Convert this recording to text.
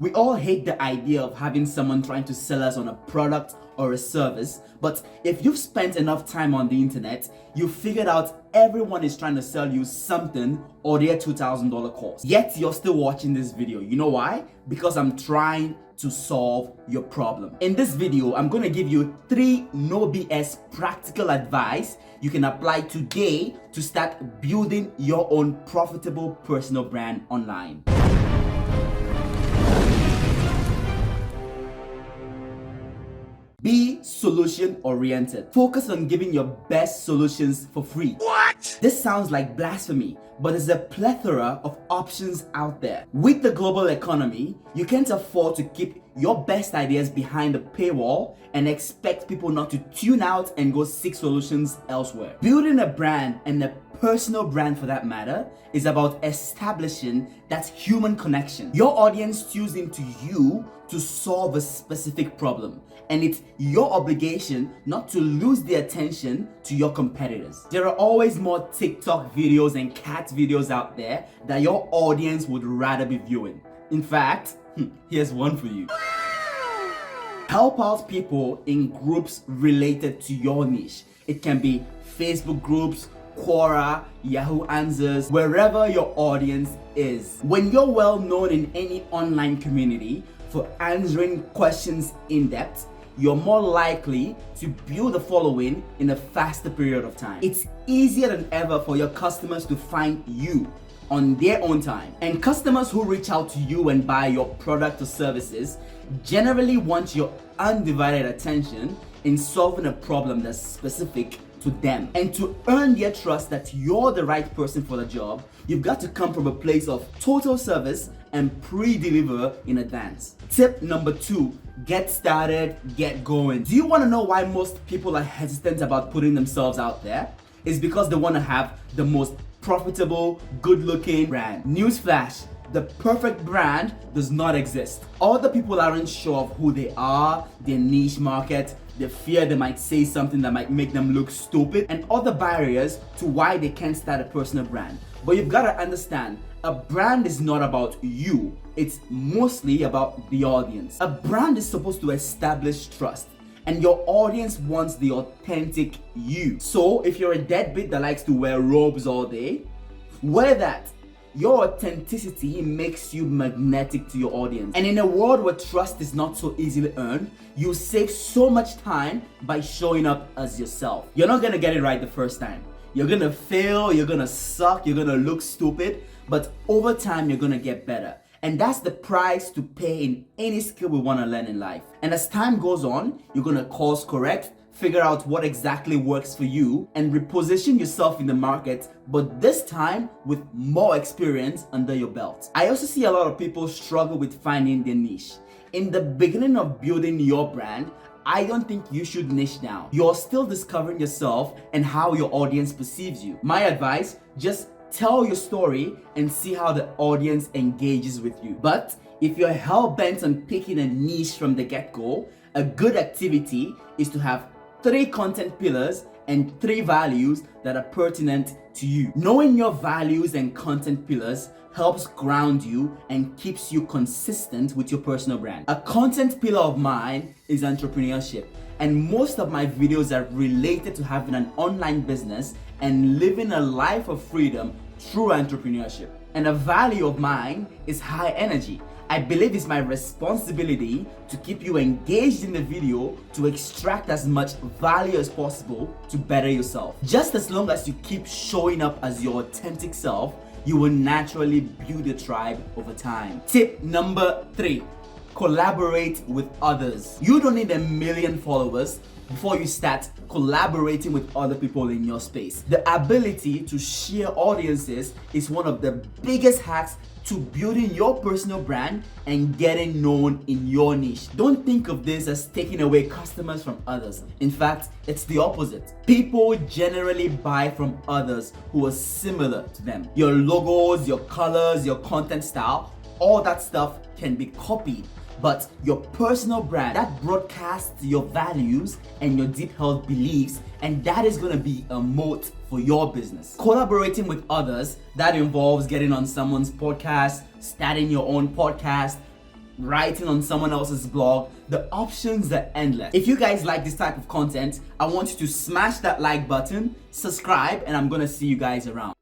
We all hate the idea of having someone trying to sell us on a product or a service, but if you've spent enough time on the internet, you've figured out everyone is trying to sell you something or their $2,000 course. Yet you're still watching this video. You know why? Because I'm trying to solve your problem. In this video, I'm going to give you 3 no BS practical advice you can apply today to start building your own profitable personal brand online. Be solution oriented. Focus on giving your best solutions for free. What? This sounds like blasphemy, but there's a plethora of options out there. With the global economy, you can't afford to keep your best ideas behind the paywall and expect people not to tune out and go seek solutions elsewhere. Building a brand, and a personal brand for that matter, is about establishing that human connection. Your audience tunes into you to solve a specific problem, and it's your obligation not to lose their attention to your competitors. There are always more TikTok videos and cat videos out there that your audience would rather be viewing. In fact, here's one for you. Help out people in groups related to your niche. It can be Facebook groups, Quora, Yahoo Answers, wherever your audience is. When you're well known in any online community for answering questions in depth, you're more likely to build a following in a faster period of time. It's easier than ever for your customers to find you on their own time. And customers who reach out to you and buy your product or services generally want your undivided attention in solving a problem that's specific to them. And to earn their trust that you're the right person for the job, you've got to come from a place of total service and pre-deliver in advance. Tip number 2, get started, get going. Do you want to know why most people are hesitant about putting themselves out there? It's because they want to have the most profitable, good-looking brand. Newsflash, the perfect brand does not exist. Other people aren't sure of who they are, their niche market, they fear they might say something that might make them look stupid, and other barriers to why they can't start a personal brand. But you've got to understand, a brand is not about you, it's mostly about the audience. A brand is supposed to establish trust, and your audience wants the authentic you. So if you're a deadbeat that likes to wear robes all day, wear that. Your authenticity makes you magnetic to your audience. And in a world where trust is not so easily earned, you save so much time by showing up as yourself. You're not gonna get it right the first time. You're gonna fail, you're gonna suck, you're gonna look stupid, but over time you're gonna get better. And that's the price to pay in any skill we wanna learn in life. And as time goes on, you're gonna course correct, figure out what exactly works for you, and reposition yourself in the market, but this time with more experience under your belt. I also see a lot of people struggle with finding their niche. In the beginning of building your brand, I don't think you should niche down. You're still discovering yourself and how your audience perceives you. My advice, just tell your story and see how the audience engages with you. But if you're hell-bent on picking a niche from the get-go, a good activity is to have 3 content pillars and 3 values that are pertinent to you. Knowing your values and content pillars helps ground you and keeps you consistent with your personal brand. A content pillar of mine is entrepreneurship, and most of my videos are related to having an online business and living a life of freedom through entrepreneurship. And a value of mine is high energy. I believe it's my responsibility to keep you engaged in the video to extract as much value as possible to better yourself. Just as long as you keep showing up as your authentic self, you will naturally build a tribe over time. Tip number 3, collaborate with others. You don't need 1 million followers before you start collaborating with other people in your space. The ability to share audiences is one of the biggest hacks to building your personal brand and getting known in your niche. Don't think of this as taking away customers from others. In fact, it's the opposite. People generally buy from others who are similar to them. Your logos, your colors, your content style, all that stuff can be copied. But your personal brand, that broadcasts your values and your deep held beliefs, and that is gonna be a moat for your business. Collaborating with others, that involves getting on someone's podcast, starting your own podcast, writing on someone else's blog. The options are endless. If you guys like this type of content, I want you to smash that like button, subscribe, and I'm gonna see you guys around.